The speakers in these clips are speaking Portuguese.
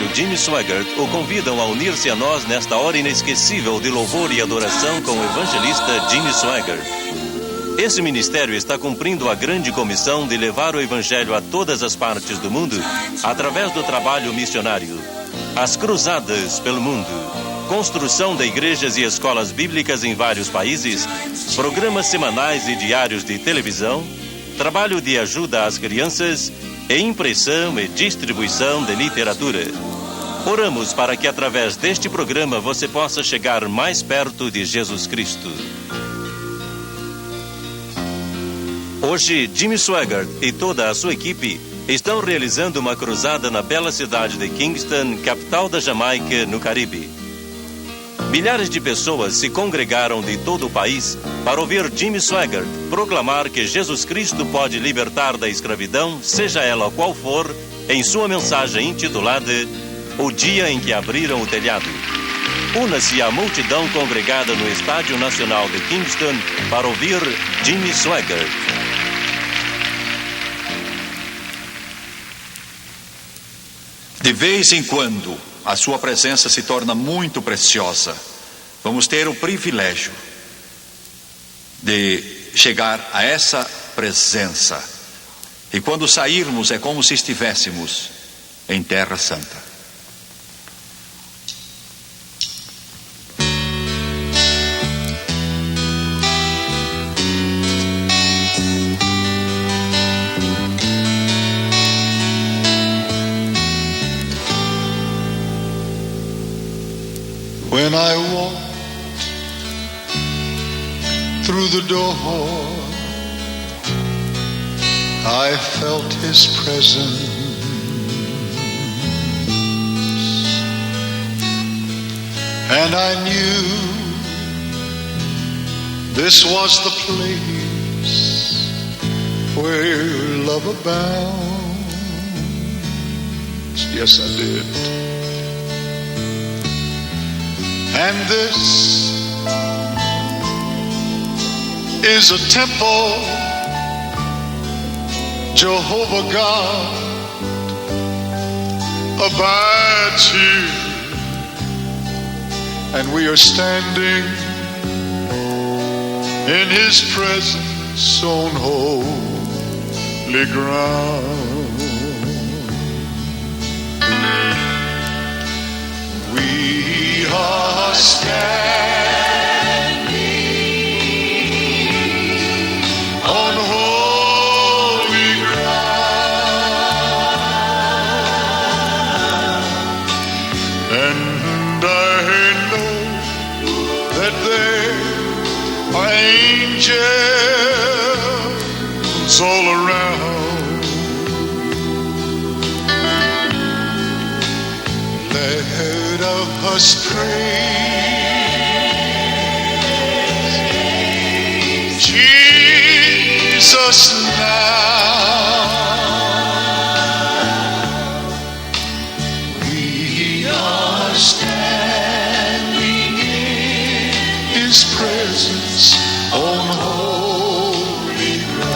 ministério Jimmy Swaggart o convidam a unir-se a nós nesta hora inesquecível de louvor e adoração com o evangelista Jimmy Swaggart. Esse ministério está cumprindo a grande comissão de levar o evangelho a todas as partes do mundo através do trabalho missionário. As cruzadas pelo mundo, construção de igrejas e escolas bíblicas em vários países, programas semanais e diários de televisão, trabalho de ajuda às crianças e impressão e distribuição de literatura. Oramos para que através deste programa você possa chegar mais perto de Jesus Cristo. Hoje, Jimmy Swaggart e toda a sua equipe estão realizando uma cruzada na bela cidade de Kingston, capital da Jamaica, no Caribe. Milhares de pessoas se congregaram de todo o país para ouvir Jimmy Swaggart proclamar que Jesus Cristo pode libertar da escravidão, seja ela qual for, em sua mensagem intitulada O Dia em que Abriram o Telhado. Una-se à multidão congregada no Estádio Nacional de Kingston para ouvir Jimmy Swaggart. De vez em quando, a sua presença se torna muito preciosa. Vamos ter o privilégio de chegar a essa presença. E quando sairmos, é como se estivéssemos em Terra Santa. When I walked through the door, I felt His presence, and I knew this was the place where love abounds. Yes, I did. And this is a temple, Jehovah God abides here, and we are standing in His presence on holy ground. We are standing on holy ground, and I know that there are angels all around. Let us praise Jesus now. We are standing in His presence on holy ground.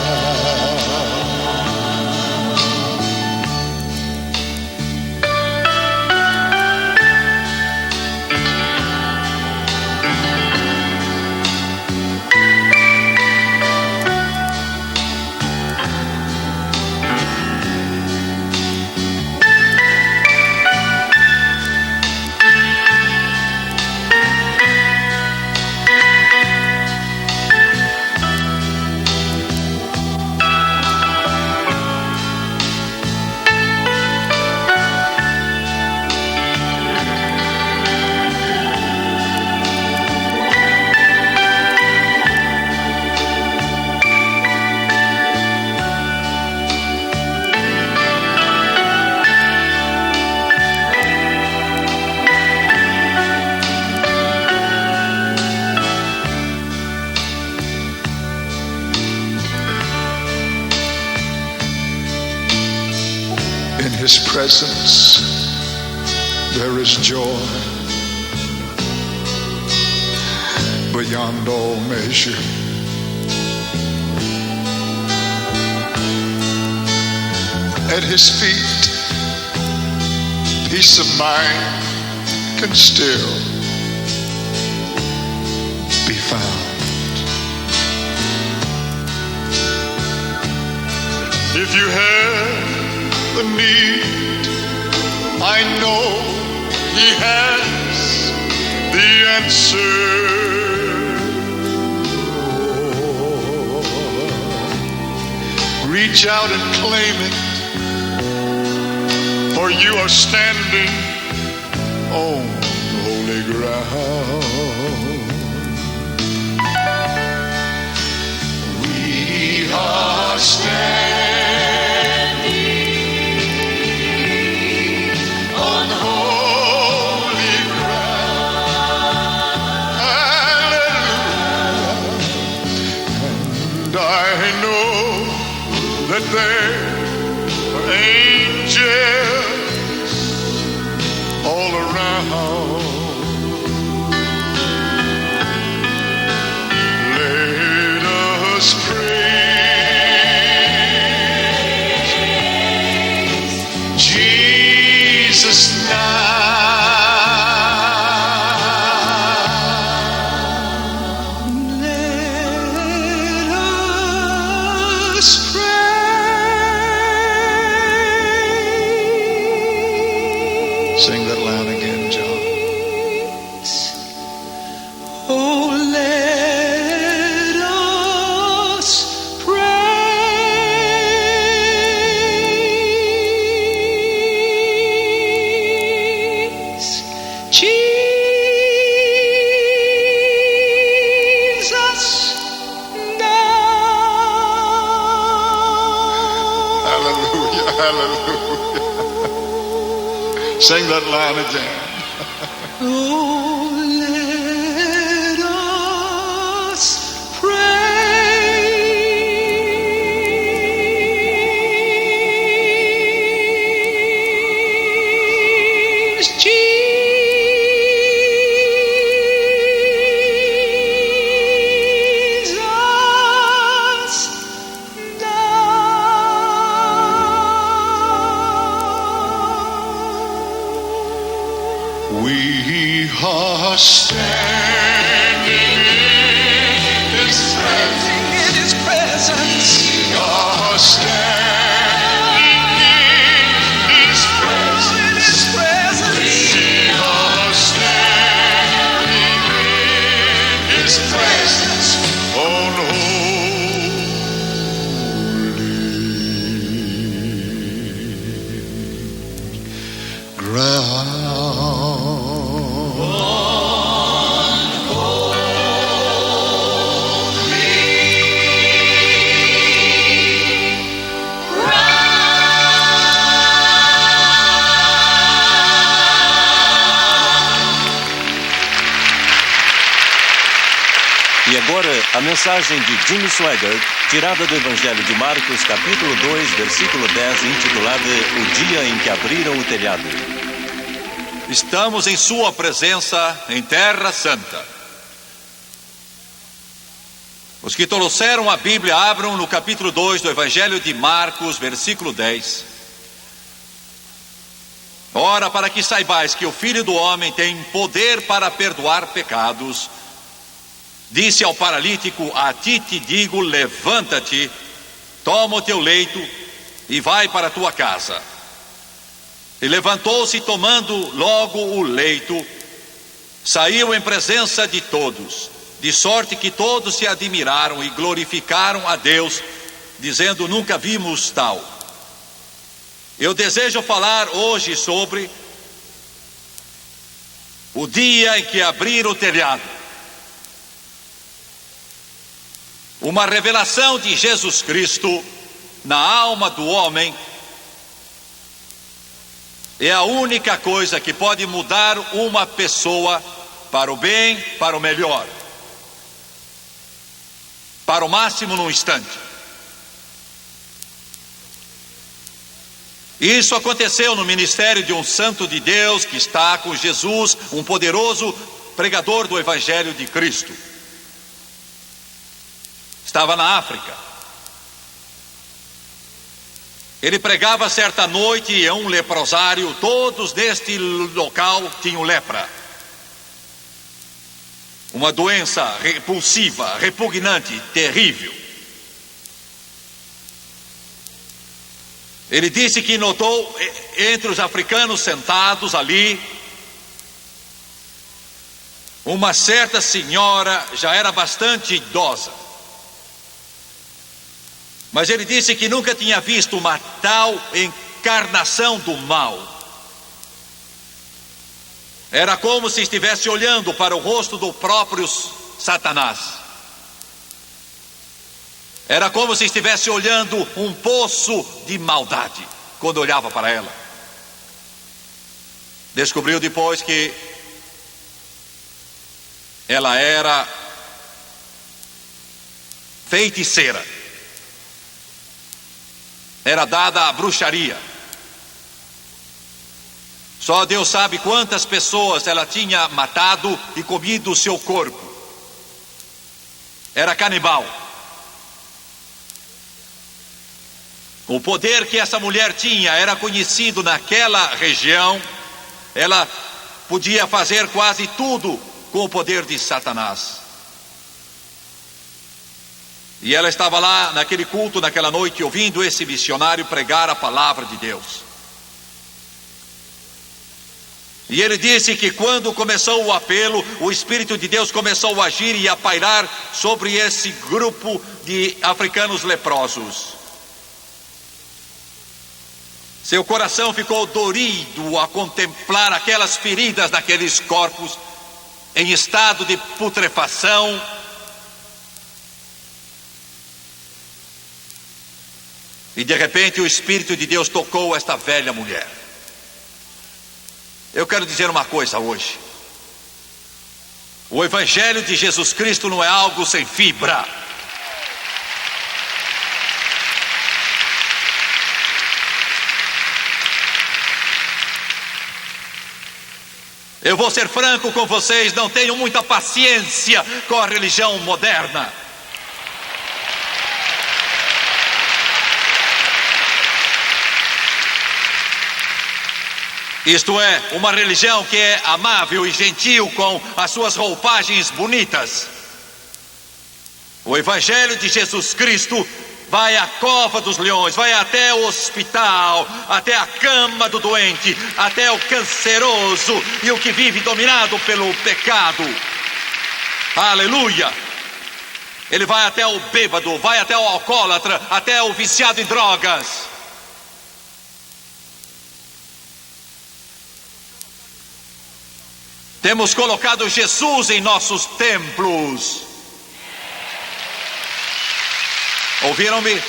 In His presence there is joy beyond all measure. At His feet peace of mind can still be found. If you have a need, I know He has the answer. Reach out and claim it, for you are standing on holy ground. We are standing on holy ground. Hallelujah. And I know that there are angels all around. Let us praise Jesus now. Let us praise. Sing that loud again, John. Oh, let us praise Jesus now. Hallelujah, hallelujah. Sing that line again. Oh, let us praise Jesus now. We are standing in His presence. We are standing in His presence. We are standing in His presence on holy ground. E agora, a mensagem de Jimmy Swaggart, tirada do Evangelho de Marcos, capítulo 2, versículo 10, intitulada O Dia em que Abriram o Telhado. Estamos em Sua presença em Terra Santa. Os que trouxeram a Bíblia, abram no capítulo 2 do Evangelho de Marcos, versículo 10. Ora, para que saibais que o Filho do Homem tem poder para perdoar pecados, disse ao paralítico: a ti te digo, levanta-te, toma o teu leito e vai para a tua casa. E levantou-se, tomando logo o leito, saiu em presença de todos, de sorte que todos se admiraram e glorificaram a Deus, dizendo: nunca vimos tal. Eu desejo falar hoje sobre o dia em que abriram o telhado. Uma revelação de Jesus Cristo na alma do homem é a única coisa que pode mudar uma pessoa para o bem, para o melhor, para o máximo num instante. Isso aconteceu no ministério de um santo de Deus que está com Jesus, um poderoso pregador do Evangelho de Cristo. Estava na África. Ele pregava certa noite em um leprosário. Todos neste local tinham lepra, uma doença repulsiva, repugnante, terrível. Ele disse que notou entre os africanos sentados ali uma certa senhora, já era bastante idosa, mas ele disse que nunca tinha visto uma tal encarnação do mal. Era como se estivesse olhando para o rosto do próprio Satanás. Era como se estivesse olhando um poço de maldade quando olhava para ela. Descobriu depois que ela era feiticeira, era dada à bruxaria. Só Deus sabe quantas pessoas ela tinha matado e comido o seu corpo. Era canibal. O poder que essa mulher tinha era conhecido naquela região. Ela podia fazer quase tudo com o poder de Satanás. E ela estava lá naquele culto, naquela noite, ouvindo esse missionário pregar a palavra de Deus. E ele disse que quando começou o apelo, o Espírito de Deus começou a agir e a pairar sobre esse grupo de africanos leprosos. Seu coração ficou dorido a contemplar aquelas feridas daqueles corpos em estado de putrefação. E de repente o Espírito de Deus tocou esta velha mulher. Eu quero dizer uma coisa hoje: o Evangelho de Jesus Cristo não é algo sem fibra. Eu vou ser franco com vocês, não tenho muita paciência com a religião moderna. Isto é, uma religião que é amável e gentil com as suas roupagens bonitas. O Evangelho de Jesus Cristo vai à cova dos leões, vai até o hospital, até a cama do doente, até o canceroso e o que vive dominado pelo pecado. Aleluia! Ele vai até o bêbado, vai até o alcoólatra, até o viciado em drogas. Temos colocado Jesus em nossos templos. Ouviram-me?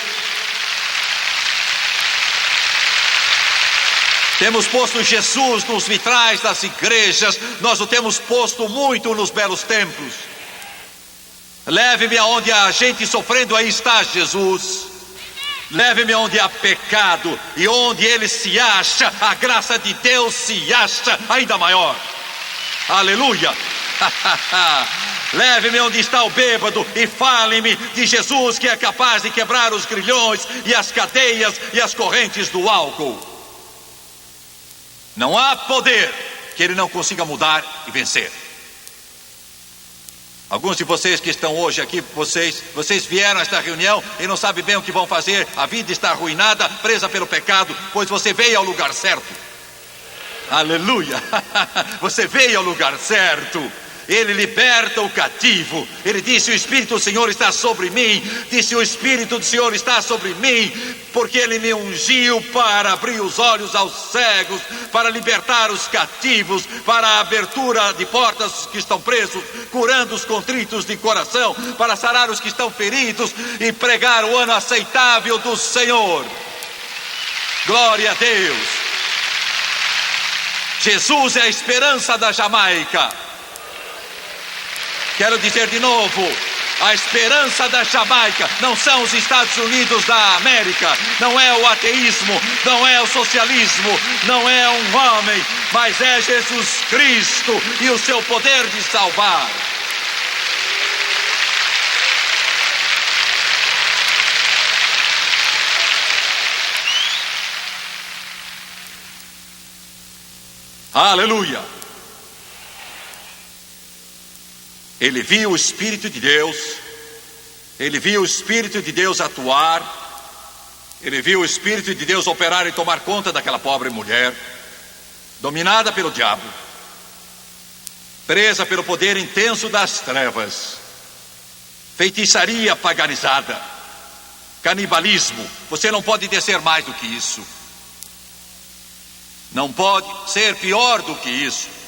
Temos posto Jesus nos vitrais das igrejas. Nós o temos posto muito nos belos templos. Leve-me aonde há gente sofrendo, aí está Jesus. Leve-me aonde há pecado, e onde ele se acha, a graça de Deus se acha ainda maior. Aleluia! Leve-me onde está o bêbado e fale-me de Jesus, que é capaz de quebrar os grilhões e as cadeias e as correntes do álcool. Não há poder que ele não consiga mudar e vencer. Alguns de vocês que estão hoje aqui, vocês vieram a esta reunião e não sabem bem o que vão fazer. A vida está arruinada, presa pelo pecado, pois você veio ao lugar certo. Aleluia! Você veio ao lugar certo. Ele liberta o cativo. Ele disse: o Espírito do Senhor está sobre mim. Disse: o Espírito do Senhor está sobre mim, porque Ele me ungiu para abrir os olhos aos cegos, para libertar os cativos, para a abertura de portas que estão presos, curando os contritos de coração, para sarar os que estão feridos e pregar o ano aceitável do Senhor. Glória a Deus! Jesus é a esperança da Jamaica. Quero dizer de novo: a esperança da Jamaica não são os Estados Unidos da América, não é o ateísmo, não é o socialismo, não é um homem, mas é Jesus Cristo e o seu poder de salvar. Aleluia! Ele viu o Espírito de Deus, ele viu o Espírito de Deus atuar, ele viu o Espírito de Deus operar e tomar conta daquela pobre mulher, dominada pelo diabo, presa pelo poder intenso das trevas, feitiçaria paganizada, canibalismo. Você não pode descer mais do que isso, não pode ser pior do que isso.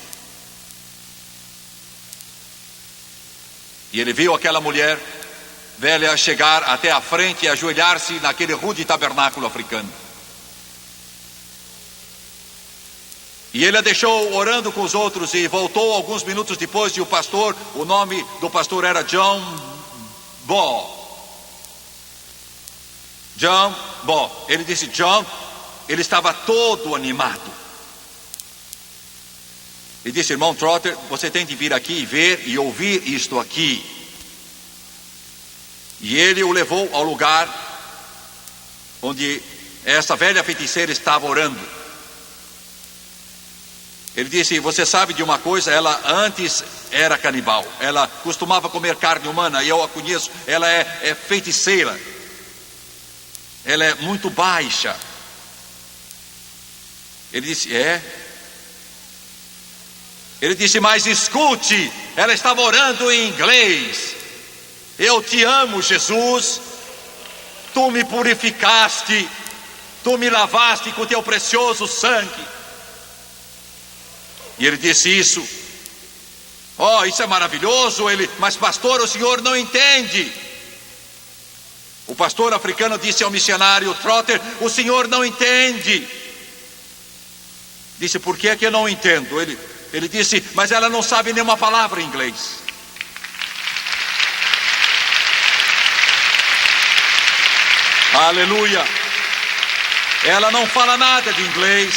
E ele viu aquela mulher velha chegar até a frente e ajoelhar-se naquele rude tabernáculo africano. E ele a deixou orando com os outros e voltou alguns minutos depois. E o pastor, o nome do pastor era John Bo. John Bo. Ele disse, John, ele estava todo animado. Ele disse, irmão Trotter, você tem de vir aqui e ver e ouvir isto aqui. E ele o levou ao lugar onde essa velha feiticeira estava orando. Ele disse, você sabe de uma coisa, ela antes era canibal, ela costumava comer carne humana, e eu a conheço, ela é feiticeira, ela é muito baixa. Ele disse, Ele disse, mas escute, ela estava orando em inglês. Eu te amo, Jesus, tu me purificaste, tu me lavaste com teu precioso sangue. E ele disse isso. Oh, isso é maravilhoso. Mas pastor, o senhor não entende. O pastor africano disse ao missionário Trotter, o senhor não entende. Disse, por que é que eu não entendo? Ele disse, mas ela não sabe nenhuma palavra em inglês. Aleluia. Ela não fala nada de inglês,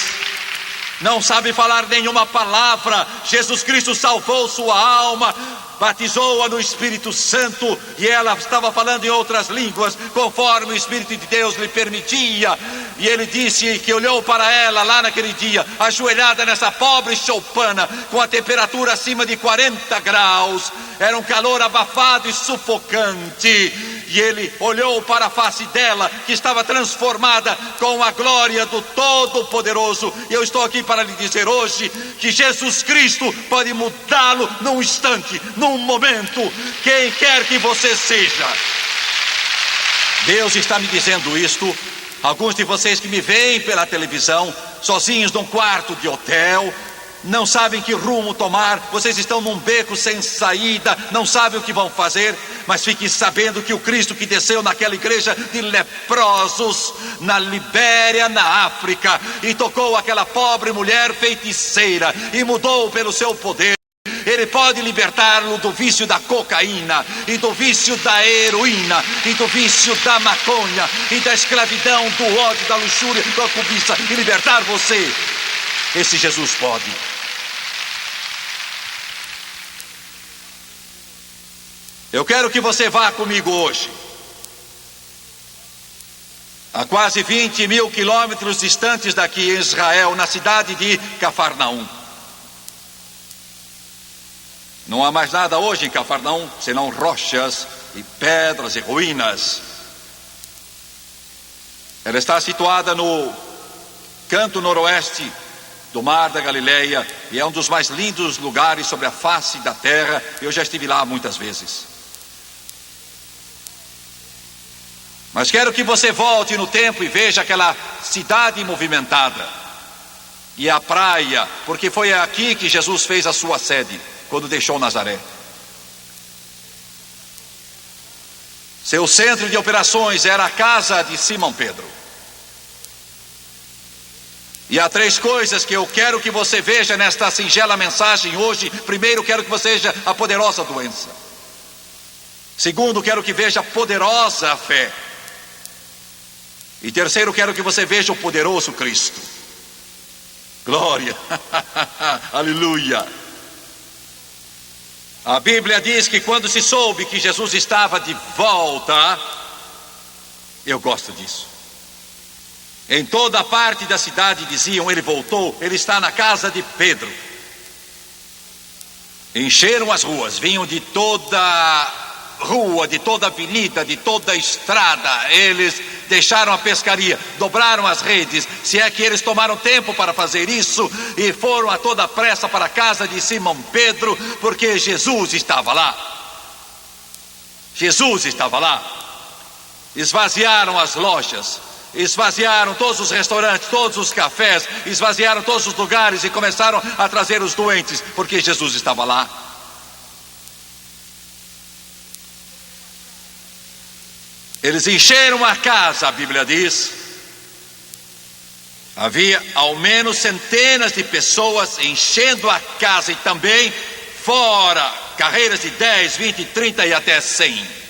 não sabe falar nenhuma palavra. Jesus Cristo salvou sua alma, batizou-a no Espírito Santo, e ela estava falando em outras línguas, conforme o Espírito de Deus lhe permitia. E ele disse que olhou para ela lá naquele dia, ajoelhada nessa pobre choupana, com a temperatura acima de 40 graus, era um calor abafado e sufocante. E ele olhou para a face dela, que estava transformada com a glória do Todo-Poderoso. E eu estou aqui para lhe dizer hoje que Jesus Cristo pode mudá-lo num instante, num momento, quem quer que você seja. Deus está me dizendo isto. Alguns de vocês que me veem pela televisão, sozinhos num quarto de hotel, não sabem que rumo tomar, vocês estão num beco sem saída, não sabem o que vão fazer, mas fiquem sabendo que o Cristo que desceu naquela igreja de leprosos, na Libéria, na África, e tocou aquela pobre mulher feiticeira, e mudou pelo seu poder, Ele pode libertá-lo do vício da cocaína, e do vício da heroína, e do vício da maconha, e da escravidão, do ódio, da luxúria, da cobiça, e libertar você. Esse Jesus pode. Eu quero que você vá comigo hoje, a quase 20 mil quilômetros distantes daqui em Israel, na cidade de Cafarnaum. Não há mais nada hoje em Cafarnaum, senão rochas e pedras e ruínas. Ela está situada no canto noroeste do Mar da Galileia, e é um dos mais lindos lugares sobre a face da terra. Eu já estive lá muitas vezes. Mas quero que você volte no tempo e veja aquela cidade movimentada e a praia, porque foi aqui que Jesus fez a sua sede, quando deixou Nazaré. Seu centro de operações era a casa de Simão Pedro. E há 3 coisas que eu quero que você veja nesta singela mensagem hoje. Primeiro, quero que você veja a poderosa doença. Segundo, quero que veja a poderosa fé. E terceiro, quero que você veja o poderoso Cristo. Glória, aleluia. A Bíblia diz que quando se soube que Jesus estava de volta, eu gosto disso. Em toda a parte da cidade diziam: ele voltou, ele está na casa de Pedro. Encheram as ruas, vinham de toda rua, de toda avenida, de toda estrada. Eles deixaram a pescaria, dobraram as redes, se é que eles tomaram tempo para fazer isso, e foram a toda pressa para a casa de Simão Pedro, porque Jesus estava lá. Jesus estava lá. Esvaziaram as lojas, esvaziaram todos os restaurantes, todos os cafés, esvaziaram todos os lugares e começaram a trazer os doentes, porque Jesus estava lá. Eles encheram a casa, a Bíblia diz. Havia ao menos centenas de pessoas enchendo a casa, e também fora, carreiras de 10, 20, 30 e até 100.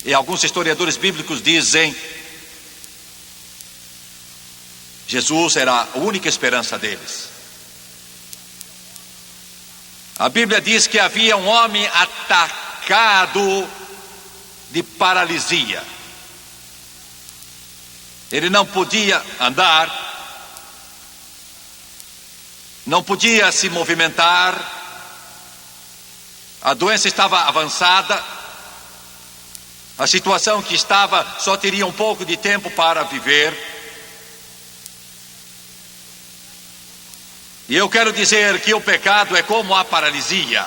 E alguns historiadores bíblicos dizem: Jesus era a única esperança deles. A Bíblia diz que havia um homem atacado de paralisia. Ele não podia andar, não podia se movimentar, a doença estava avançada, a situação que estava só teria um pouco de tempo para viver. E eu quero dizer que o pecado é como a paralisia.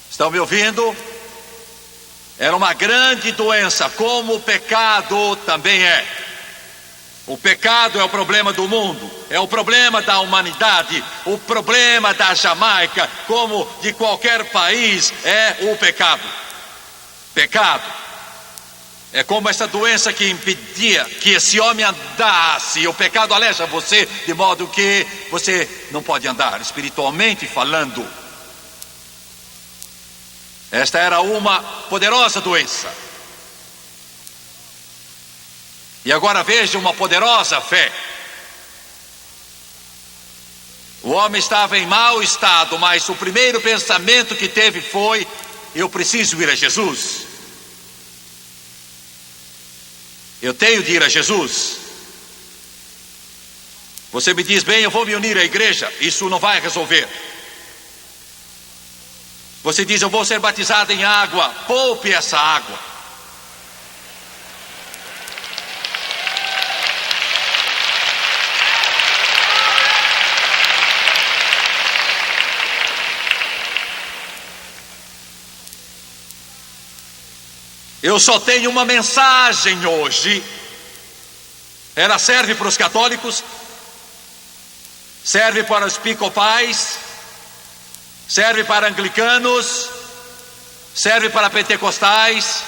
Estão me ouvindo? Era uma grande doença, como o pecado também é. O pecado é o problema do mundo, é o problema da humanidade, o problema da Jamaica, como de qualquer país, é o pecado. Pecado é como essa doença que impedia que esse homem andasse. O pecado aleja você de modo que você não pode andar, espiritualmente falando. Esta era uma poderosa doença. E agora veja uma poderosa fé. O homem estava em mau estado, mas o primeiro pensamento que teve foi: eu preciso ir a Jesus. Eu tenho de ir a Jesus. Você me diz: bem, eu vou me unir à igreja. Isso não vai resolver. Você diz: eu vou ser batizado em água. Poupe essa água. Eu só tenho uma mensagem hoje. Ela serve para os católicos, serve para os episcopais, serve para anglicanos, serve para pentecostais,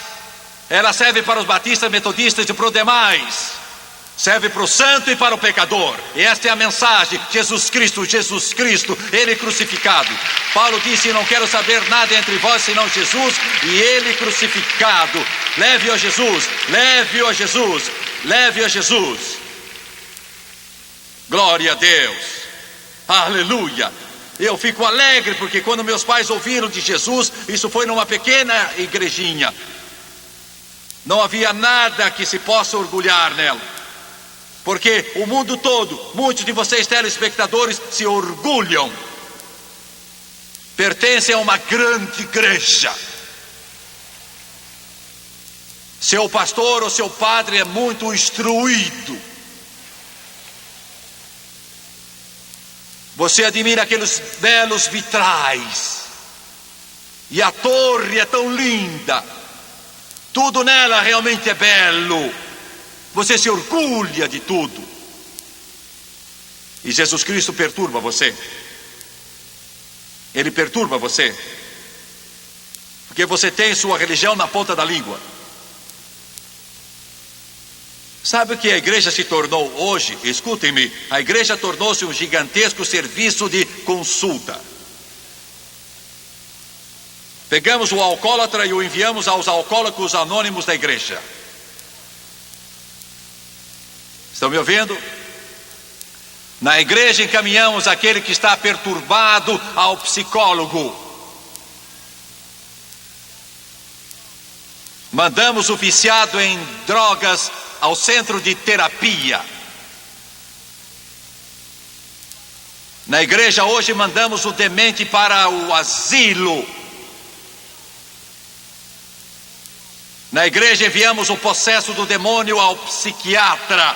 ela serve para os batistas, metodistas e para os demais. Serve para o santo e para o pecador. E esta é a mensagem: Jesus Cristo, Ele crucificado. Paulo disse: não quero saber nada entre vós senão Jesus e Ele crucificado. Leve-o a Jesus, leve-o a Jesus, leve-o a Jesus. Glória a Deus, aleluia. Eu fico alegre porque quando meus pais ouviram de Jesus, isso foi numa pequena igrejinha. Não havia nada que se possa orgulhar nela. Porque o mundo todo, muitos de vocês telespectadores se orgulham, pertencem a uma grande igreja. Seu pastor ou seu padre é muito instruído. Você admira aqueles belos vitrais, e a torre é tão linda, tudo nela realmente é belo. Você se orgulha de tudo. E Jesus Cristo perturba você. Ele perturba você. Porque você tem sua religião na ponta da língua. Sabe o que a igreja se tornou hoje? Escutem-me. A igreja tornou-se um gigantesco serviço de consulta. Pegamos o alcoólatra e o enviamos aos alcoólicos anônimos da igreja. Estão me ouvindo? Na igreja encaminhamos aquele que está perturbado ao psicólogo. Mandamos o viciado em drogas ao centro de terapia. Na igreja hoje mandamos o demente para o asilo. Na igreja enviamos o possesso do demônio ao psiquiatra.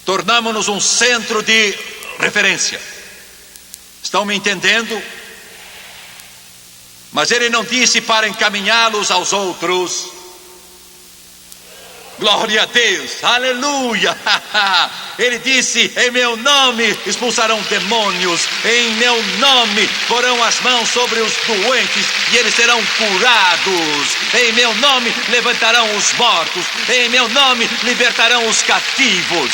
Tornamos-nos um centro de referência. Estão me entendendo? Mas ele não disse para encaminhá-los aos outros. Glória a Deus, aleluia. Ele disse: em meu nome expulsarão demônios, em meu nome porão as mãos sobre os doentes e eles serão curados, em meu nome levantarão os mortos, em meu nome libertarão os cativos.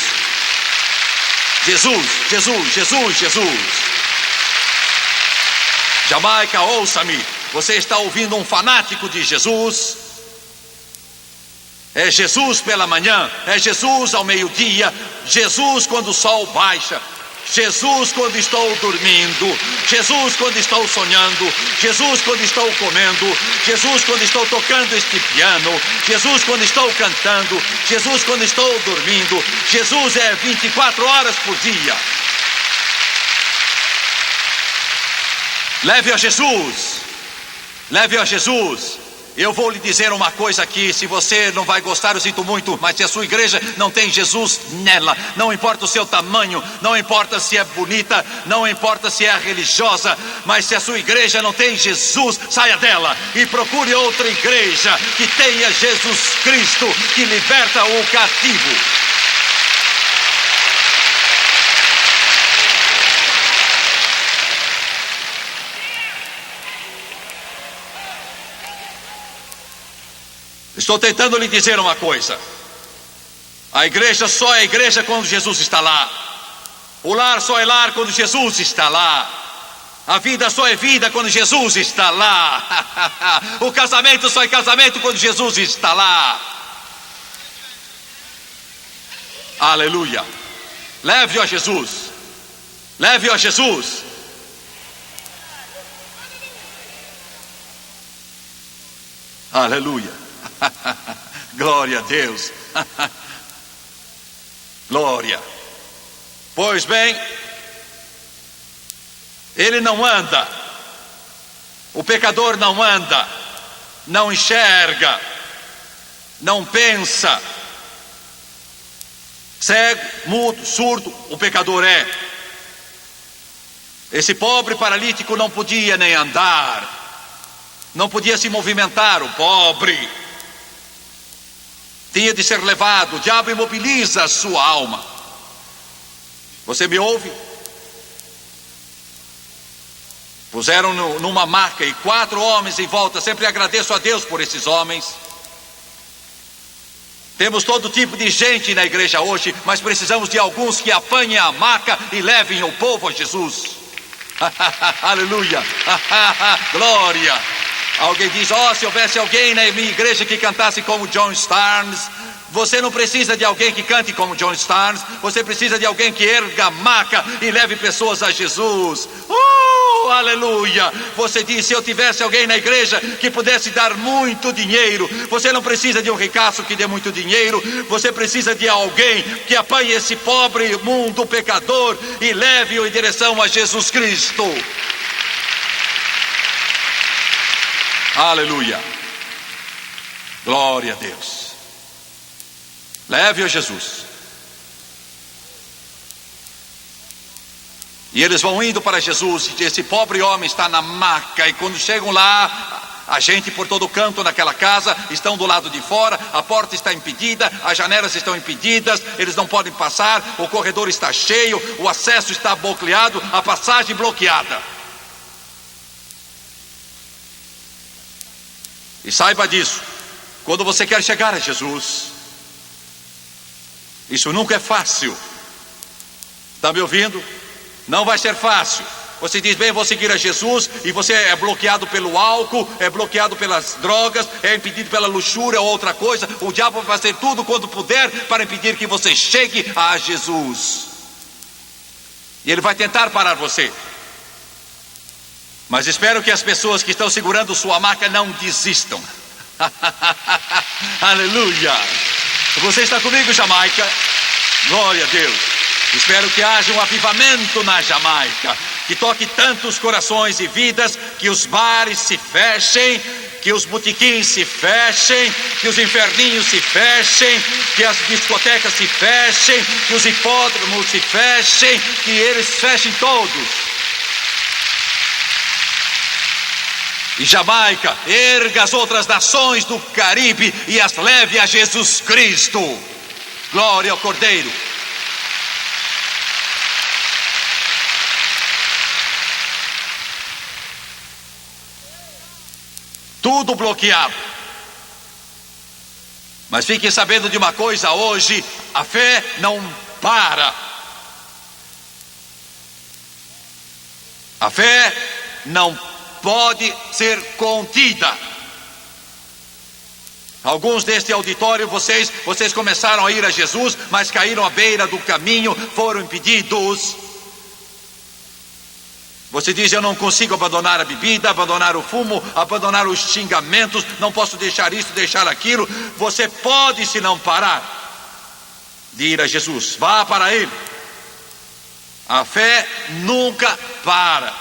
Jesus, Jesus, Jesus, Jesus. Jamaica, ouça-me, você está ouvindo um fanático de Jesus. É Jesus pela manhã, é Jesus ao meio-dia, Jesus quando o sol baixa, Jesus quando estou dormindo, Jesus quando estou sonhando, Jesus quando estou comendo, Jesus quando estou tocando este piano, Jesus quando estou cantando, Jesus quando estou dormindo. Jesus é 24 horas por dia. Leve a Jesus, leve a Jesus. Eu vou lhe dizer uma coisa aqui, se você não vai gostar, eu sinto muito, mas se a sua igreja não tem Jesus nela, não importa o seu tamanho, não importa se é bonita, não importa se é religiosa, mas se a sua igreja não tem Jesus, saia dela e procure outra igreja que tenha Jesus Cristo, que liberta o cativo. Estou tentando lhe dizer uma coisa. A igreja só é igreja quando Jesus está lá. O lar só é lar quando Jesus está lá. A vida só é vida quando Jesus está lá. O casamento só é casamento quando Jesus está lá. Aleluia. Leve-o a Jesus. Leve-o a Jesus. Aleluia. Glória a Deus. Glória. Pois bem, ele não anda. O pecador não anda, não enxerga, não pensa. Cego, mudo, surdo, o pecador é. Esse pobre paralítico não podia nem andar, não podia se movimentar, o pobre. Tinha de ser levado, o diabo imobiliza a sua alma. Você me ouve? Puseram numa maca e 4 homens em volta. Sempre agradeço a Deus por esses homens. Temos todo tipo de gente na igreja hoje, mas precisamos de alguns que apanhem a maca e levem o povo a Jesus. Aleluia. Glória. Alguém diz: se houvesse alguém na minha igreja que cantasse como John Starnes. Você não precisa de alguém que cante como John Starnes. Você precisa de alguém que erga a maca e leve pessoas a Jesus. Aleluia. Você diz: se eu tivesse alguém na igreja que pudesse dar muito dinheiro. Você não precisa de um ricaço que dê muito dinheiro. Você precisa de alguém que apanhe esse pobre mundo pecador e leve-o em direção a Jesus Cristo. Aleluia. Glória a Deus. Leve a Jesus. E eles vão indo para Jesus. E esse pobre homem está na maca. E quando chegam lá, a gente por todo canto naquela casa estão do lado de fora. A porta está impedida, as janelas estão impedidas. Eles não podem passar, o corredor está cheio, o acesso está bloqueado, a passagem bloqueada. E saiba disso, quando você quer chegar a Jesus, isso nunca é fácil. Está me ouvindo? Não vai ser fácil. Você diz: bem, vou seguir a Jesus, e você é bloqueado pelo álcool, é bloqueado pelas drogas, é impedido pela luxúria ou outra coisa. O diabo vai fazer tudo quanto puder para impedir que você chegue a Jesus. E ele vai tentar parar você. Mas espero que as pessoas que estão segurando sua maca não desistam. Aleluia! Você está comigo, Jamaica? Glória a Deus. Espero que haja um avivamento na Jamaica, que toque tantos corações e vidas, que os bares se fechem, que os botequins se fechem, que os inferninhos se fechem, que as discotecas se fechem, que os hipódromos se fechem, que eles fechem todos. E Jamaica erga as outras nações do Caribe e as leve a Jesus Cristo. Glória ao Cordeiro. Tudo bloqueado. Mas fiquem sabendo de uma coisa hoje: a fé não para. A fé não pode ser contida. Alguns deste auditório, vocês começaram a ir a Jesus, mas caíram à beira do caminho, foram impedidos. Você diz: eu não consigo abandonar a bebida, abandonar o fumo, abandonar os xingamentos, não posso deixar isso, deixar aquilo. Você pode, se não parar de ir a Jesus, vá para Ele. A fé nunca para.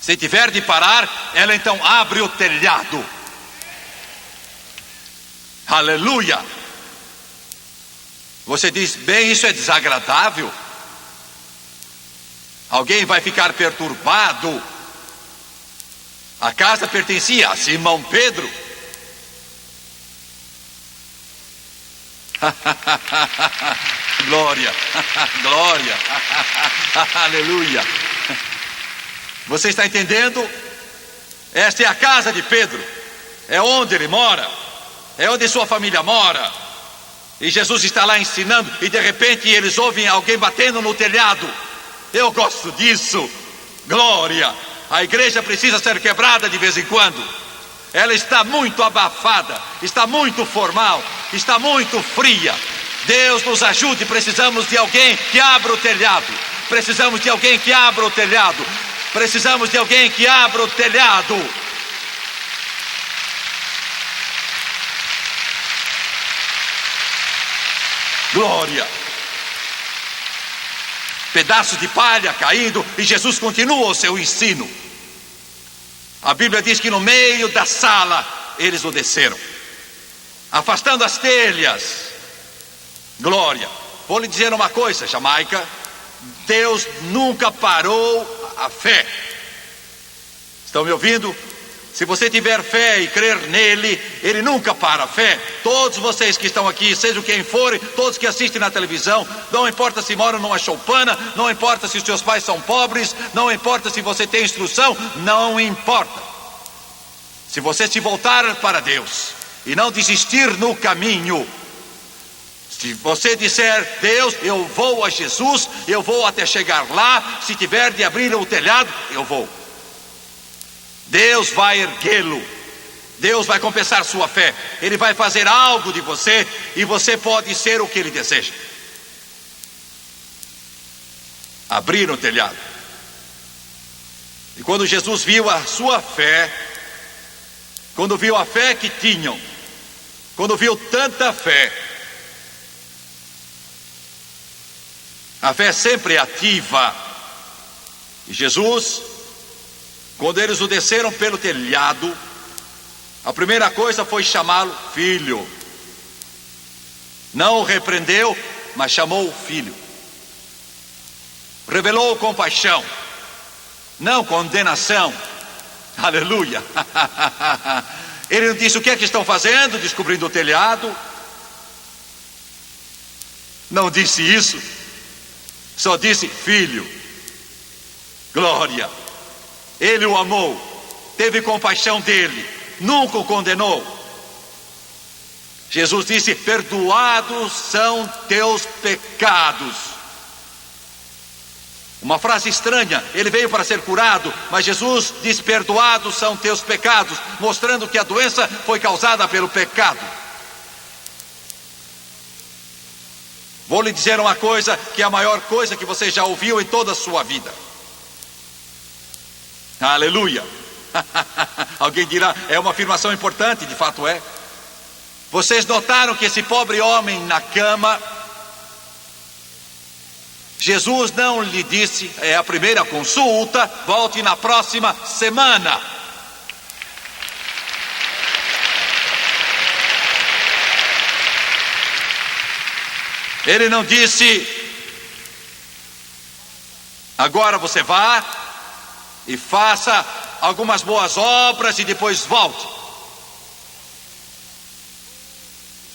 Se tiver de parar, ela então abre o telhado. Aleluia! Você diz: bem, isso é desagradável. Alguém vai ficar perturbado. A casa pertencia a Simão Pedro. Glória, glória, aleluia. Você está entendendo? Esta é a casa de Pedro. É onde ele mora. É onde sua família mora. E Jesus está lá ensinando, e de repente eles ouvem alguém batendo no telhado. Eu gosto disso. Glória. A igreja precisa ser quebrada de vez em quando. Ela está muito abafada, está muito formal, está muito fria. Deus nos ajude. Precisamos de alguém que abra o telhado. Precisamos de alguém que abra o telhado. Precisamos de alguém que abra o telhado. Glória. Pedaços de palha caindo, e Jesus continua o seu ensino. A Bíblia diz que no meio da sala eles o desceram, afastando as telhas. Glória. Vou lhe dizer uma coisa, Jamaica: Deus nunca parou a fé. Estão me ouvindo? Se você tiver fé e crer nele, ele nunca para a fé. Todos vocês que estão aqui, seja quem forem, todos que assistem na televisão, não importa se moram numa choupana, não importa se os seus pais são pobres, não importa se você tem instrução, não importa. Se você se voltar para Deus e não desistir no caminho, se você disser: Deus, eu vou a Jesus, eu vou até chegar lá, se tiver de abrir o telhado, eu vou. Deus vai erguê-lo. Deus vai compensar sua fé. Ele vai fazer algo de você, e você pode ser o que Ele deseja. Abrir o telhado. E quando Jesus viu a sua fé, quando viu a fé que tinham, quando viu tanta fé, a fé sempre é ativa. E Jesus, quando eles o desceram pelo telhado, a primeira coisa foi chamá-lo filho. Não o repreendeu, mas chamou o filho. Revelou compaixão, não condenação. Aleluia. Ele não disse: o que é que estão fazendo? Descobrindo o telhado. Não disse isso. Só disse: filho. Glória. Ele o amou, teve compaixão dele, nunca o condenou. Jesus disse: perdoados são teus pecados. Uma frase estranha. Ele veio para ser curado, mas Jesus disse: perdoados são teus pecados, mostrando que a doença foi causada pelo pecado. Vou lhe dizer uma coisa, que é a maior coisa que você já ouviu em toda a sua vida. Aleluia. Alguém dirá, é uma afirmação importante, de fato é. Vocês notaram que esse pobre homem na cama, Jesus não lhe disse, é a primeira consulta, volte na próxima semana. Ele não disse, agora você vá e faça algumas boas obras e depois volte.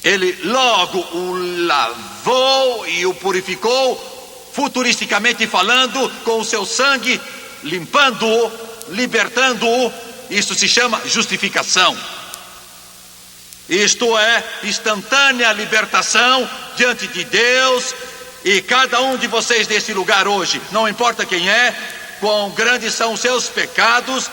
Ele logo o lavou e o purificou, futuristicamente falando, com o seu sangue, limpando-o, libertando-o. Isso se chama justificação. Isto é, instantânea libertação diante de Deus. E cada um de vocês nesse lugar hoje, não importa quem é, quão grandes são os seus pecados,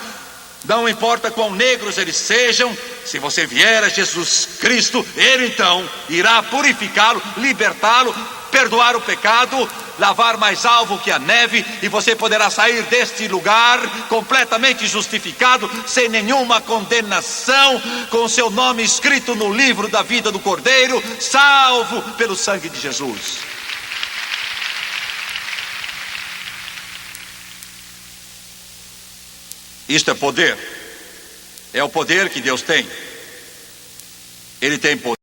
não importa quão negros eles sejam, se você vier a Jesus Cristo, Ele então irá purificá-lo, libertá-lo, perdoar o pecado, lavar mais alvo que a neve, e você poderá sair deste lugar completamente justificado, sem nenhuma condenação, com seu nome escrito no livro da vida do Cordeiro, salvo pelo sangue de Jesus. Isto é poder. É o poder que Deus tem. Ele tem poder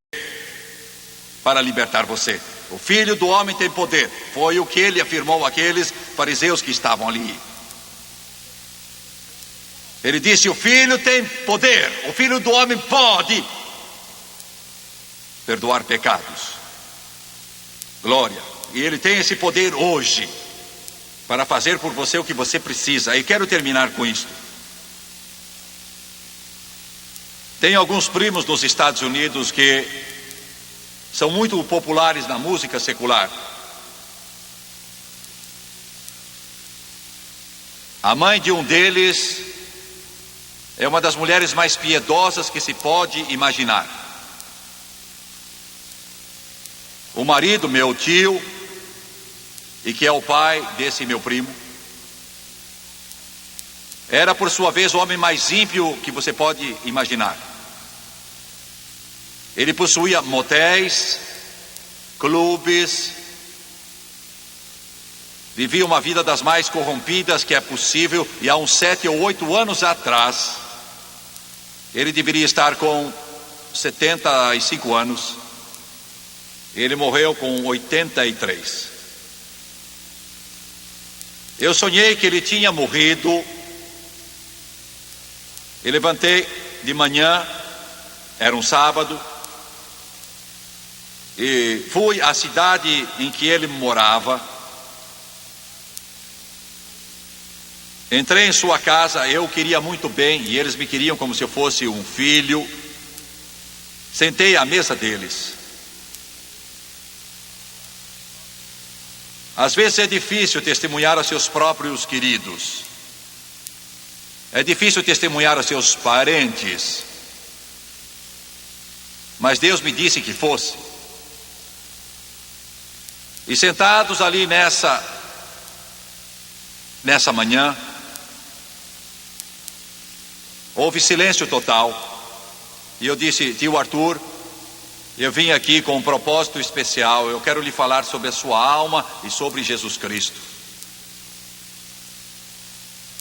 para libertar você. O Filho do Homem tem poder. Foi o que ele afirmou àqueles fariseus que estavam ali. Ele disse, o Filho tem poder. O Filho do Homem pode perdoar pecados. Glória. E ele tem esse poder hoje para fazer por você o que você precisa. E quero terminar com isto. Tem alguns primos nos Estados Unidos que são muito populares na música secular. A mãe de um deles é uma das mulheres mais piedosas que se pode imaginar. O marido, meu tio, e que é o pai desse meu primo, era por sua vez o homem mais ímpio que você pode imaginar. Ele possuía motéis, clubes, vivia uma vida das mais corrompidas que é possível, e há uns 7 ou 8 anos atrás, ele deveria estar com 75 anos, ele morreu com 83. Eu sonhei que ele tinha morrido. Eu levantei de manhã, era um sábado, e fui à cidade em que ele morava. Entrei em sua casa, eu queria muito bem, e eles me queriam como se eu fosse um filho. Sentei à mesa deles. Às vezes é difícil testemunhar aos seus próprios queridos. É difícil testemunhar aos seus parentes. Mas Deus me disse que fosse. E sentados ali nessa manhã, houve silêncio total. E eu disse, tio Arthur, eu vim aqui com um propósito especial. Eu quero lhe falar sobre a sua alma e sobre Jesus Cristo.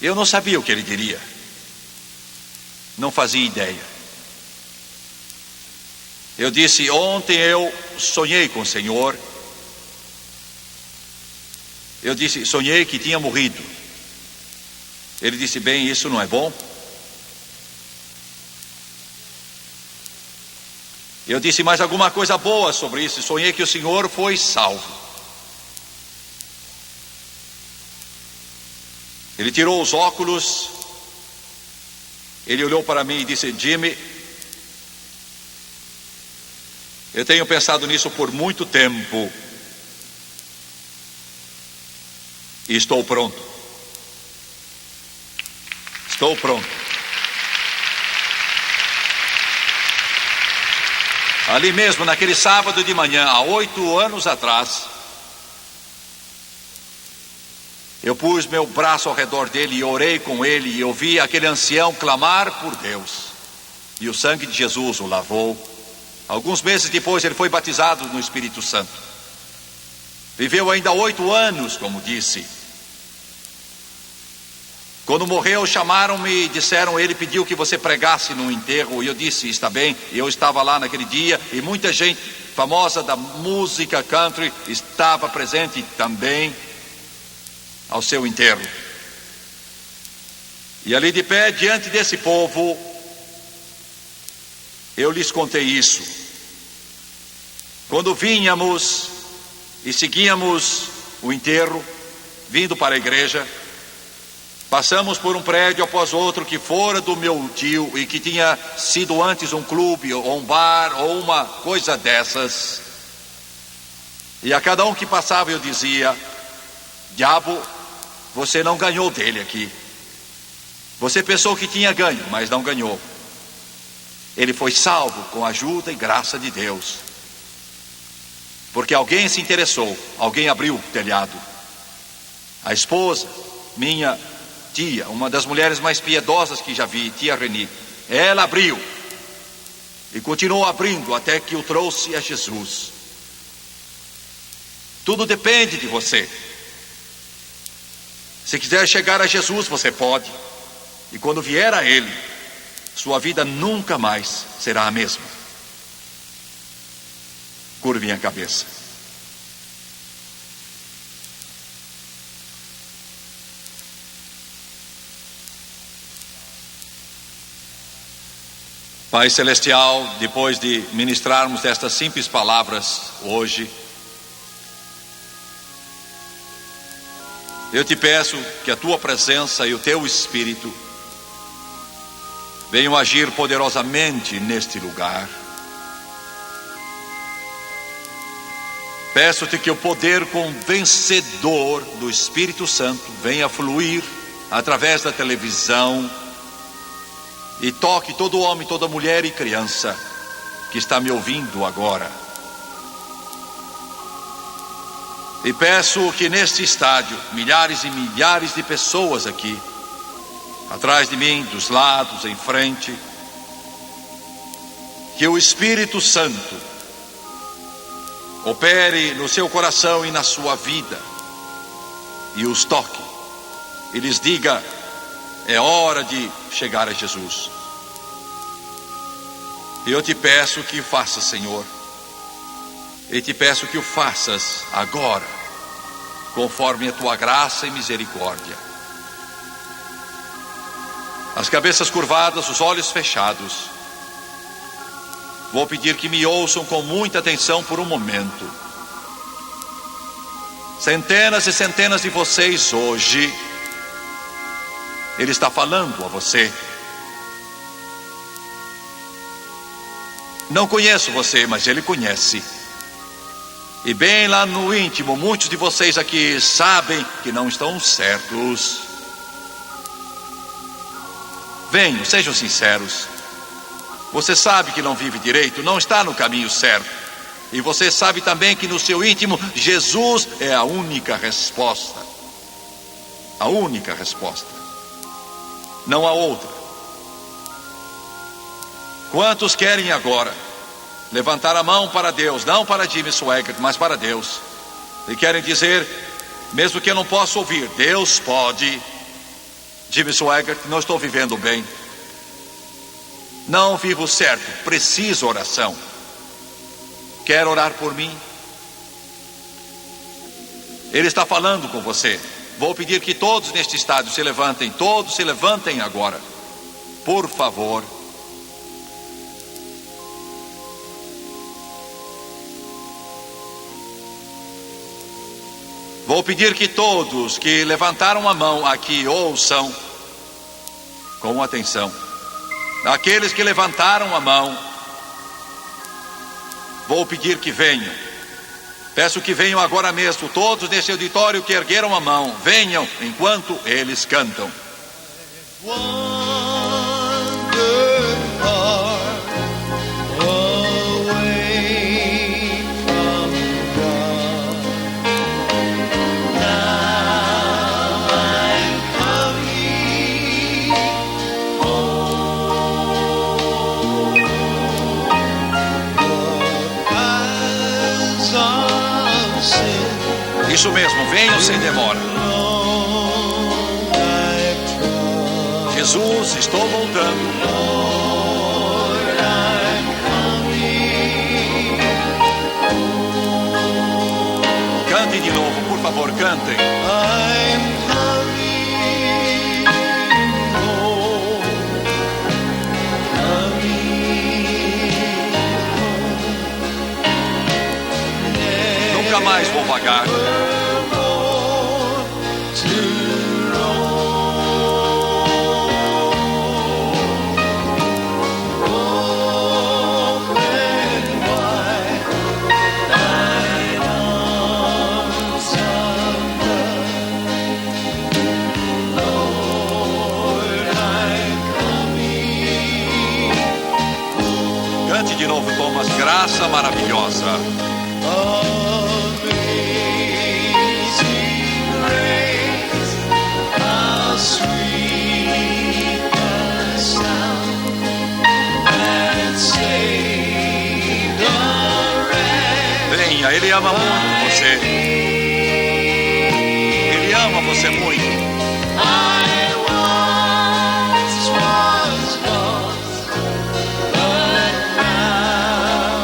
Eu não sabia o que ele diria. Não fazia ideia. Eu disse, ontem eu sonhei com o Senhor. Eu disse, sonhei que tinha morrido. Ele disse, bem, isso não é bom? Eu disse, mas alguma coisa boa sobre isso. Sonhei que o Senhor foi salvo. Ele tirou os óculos. Ele olhou para mim e disse, Jimmy, eu tenho pensado nisso por muito tempo. E estou pronto. Estou pronto. Ali mesmo, naquele sábado de manhã, há 8 anos atrás, Eu pus meu braço ao redor dele e orei com ele, e eu vi aquele ancião clamar por Deus. E o sangue de Jesus o lavou. Alguns meses depois ele foi batizado no Espírito Santo. Viveu ainda 8 anos, como disse. Quando morreu, chamaram-me e disseram: ele pediu que você pregasse no enterro. E eu disse: está bem. Eu estava lá naquele dia, e muita gente famosa da música country estava presente também ao seu enterro. E ali de pé, diante desse povo, eu lhes contei isso. Quando vínhamos e seguíamos o enterro, vindo para a igreja, passamos por um prédio após outro que fora do meu tio e que tinha sido antes um clube ou um bar ou uma coisa dessas. E a cada um que passava eu dizia: diabo, você não ganhou dele aqui. Você pensou que tinha ganho, mas não ganhou. Ele foi salvo com a ajuda e graça de Deus. Porque alguém se interessou, alguém abriu o telhado. A esposa, minha tia, uma das mulheres mais piedosas que já vi, tia Reni, ela abriu e continuou abrindo até que o trouxe a Jesus. Tudo depende de você. Se quiser chegar a Jesus, você pode. E quando vier a Ele, sua vida nunca mais será a mesma. Curve a cabeça. Pai Celestial, depois de ministrarmos estas simples palavras hoje, eu te peço que a tua presença e o teu Espírito venham agir poderosamente neste lugar. Peço-te que o poder convencedor do Espírito Santo venha fluir através da televisão e toque todo homem, toda mulher e criança que está me ouvindo agora. E peço que neste estádio, milhares e milhares de pessoas aqui, atrás de mim, dos lados, em frente, que o Espírito Santo opere no seu coração e na sua vida, e os toque, e lhes diga: é hora de chegar a Jesus. E eu te peço que o faças, Senhor, e te peço que o faças agora, conforme a tua graça e misericórdia. As cabeças curvadas, os olhos fechados. Vou pedir que me ouçam com muita atenção por um momento. Centenas e centenas de vocês hoje, Ele está falando a você. Não conheço você, mas Ele conhece. E bem lá no íntimo, muitos de vocês aqui sabem que não estão certos. Venham, sejam sinceros. Você sabe que não vive direito, não está no caminho certo. E você sabe também que no seu íntimo, Jesus é a única resposta. A única resposta. Não há outra. Quantos querem agora levantar a mão para Deus, não para Jimmy Swaggart, mas para Deus, e querem dizer, mesmo que eu não possa ouvir, Deus pode. Jimmy Swaggart, não estou vivendo bem, não vivo certo, preciso oração. Quer orar por mim? Ele está falando com você. Vou pedir que todos neste estádio se levantem, todos se levantem agora, por favor. Vou pedir que todos que levantaram a mão aqui ouçam com atenção. Aqueles que levantaram a mão, vou pedir que venham. Peço que venham agora mesmo, todos nesse auditório que ergueram a mão, venham enquanto eles cantam. Jesus, estou voltando. Cantem de novo, por favor, cantem. Nunca mais vou vagar. Cante de novo, Thomas. Graça maravilhosa. Venha, Ele ama muito você. Ele ama você muito.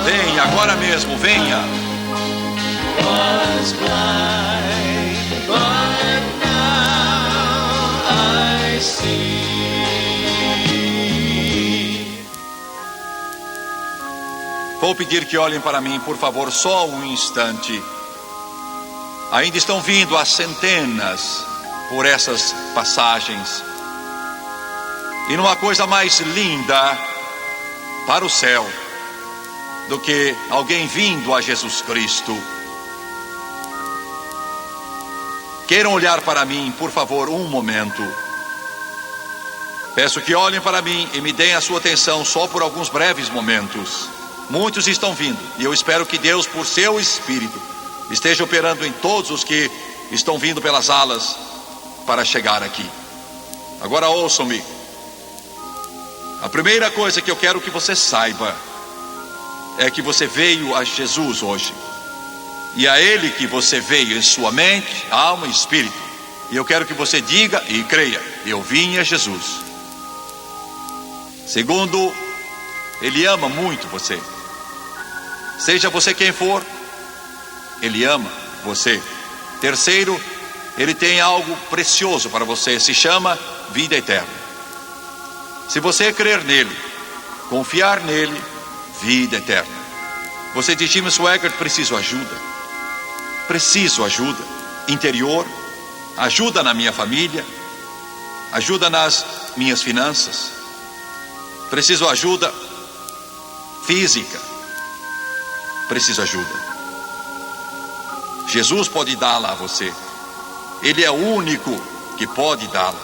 Venha, agora mesmo, venha. Vou pedir que olhem para mim, por favor, só um instante. Ainda estão vindo as centenas por essas passagens. E não há coisa mais linda para o céu do que alguém vindo a Jesus Cristo. Queiram olhar para mim, por favor, um momento. Peço que olhem para mim e me deem a sua atenção só por alguns breves momentos. Muitos estão vindo e eu espero que Deus, por seu Espírito, esteja operando em todos os que estão vindo pelas alas para chegar aqui. Agora ouçam-me. A primeira coisa que eu quero que você saiba é que você veio a Jesus hoje. E a Ele que você veio em sua mente, alma e espírito. E eu quero que você diga e creia: eu vim a Jesus. Segundo, Ele ama muito você. Seja você quem for, Ele ama você. Terceiro, Ele tem algo precioso para você, se chama vida eterna. Se você crer nele, confiar nele, vida eterna. Você diz: Jimmy Swaggart, preciso ajuda. Preciso ajuda interior, ajuda na minha família, ajuda nas minhas finanças. Preciso ajuda física. Preciso ajuda. Jesus pode dá-la a você. Ele é o único que pode dá-la.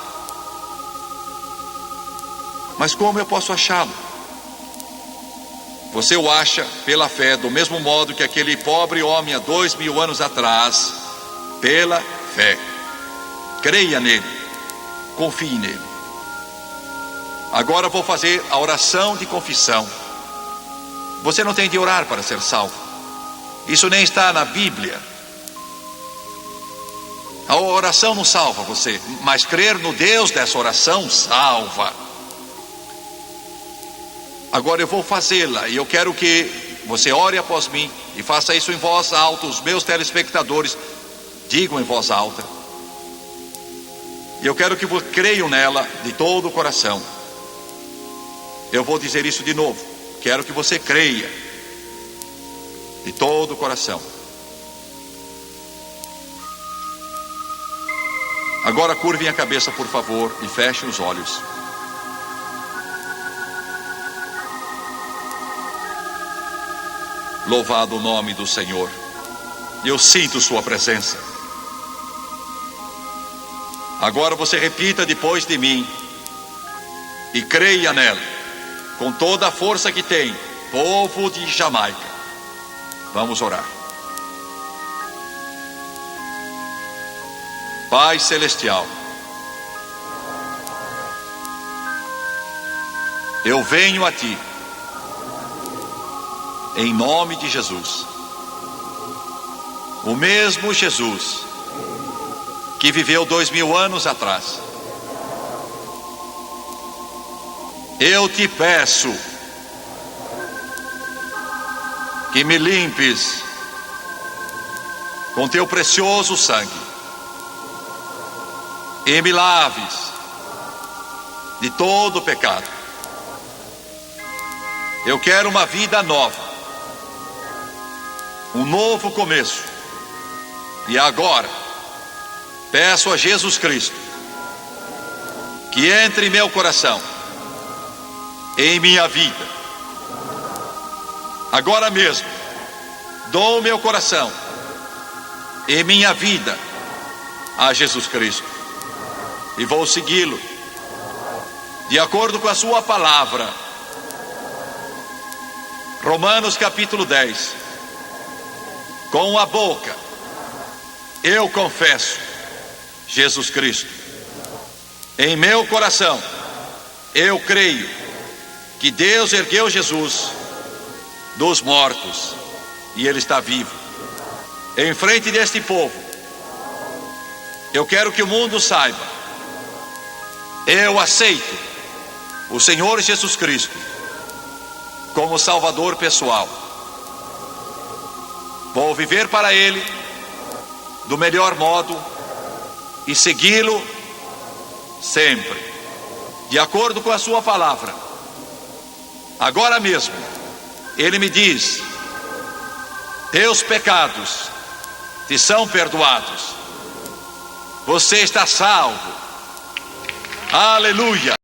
Mas como eu posso achá-lo? Você o acha pela fé, do mesmo modo que aquele pobre homem há 2000 anos atrás, pela fé. Creia nele, confie nele. Agora vou fazer a oração de confissão. Você não tem de orar para ser salvo. Isso nem está na Bíblia. A oração não salva você, mas crer no Deus dessa oração salva. Agora eu vou fazê-la e eu quero que você ore após mim e faça isso em voz alta. Os meus telespectadores digam em voz alta. E eu quero que vocês creiam nela de todo o coração. Eu vou dizer isso de novo. Quero que você creia de todo o coração. Agora curvem a cabeça, por favor, e fechem os olhos. Louvado o nome do Senhor. Eu sinto sua presença. Agora você repita depois de mim e creia nela com toda a força que tem, povo de Jamaica. Vamos orar. Pai Celestial, eu venho a Ti em nome de Jesus. O mesmo Jesus que viveu 2000 anos atrás eu te peço que me limpes com teu precioso sangue e me laves de todo pecado. Eu quero uma vida nova, um novo começo. E agora peço a Jesus Cristo que entre em meu coração, em minha vida. Agora mesmo dou o meu coração e minha vida a Jesus Cristo e vou segui-lo de acordo com a sua palavra. Romanos capítulo 10. Com a boca eu confesso Jesus Cristo. Em meu coração eu creio que Deus ergueu Jesus dos mortos e Ele está vivo. Em frente deste povo, eu quero que o mundo saiba: eu aceito o Senhor Jesus Cristo como Salvador pessoal. Vou viver para Ele do melhor modo e segui-lo sempre, de acordo com a sua palavra. Agora mesmo Ele me diz: teus pecados te são perdoados, você está salvo. Aleluia.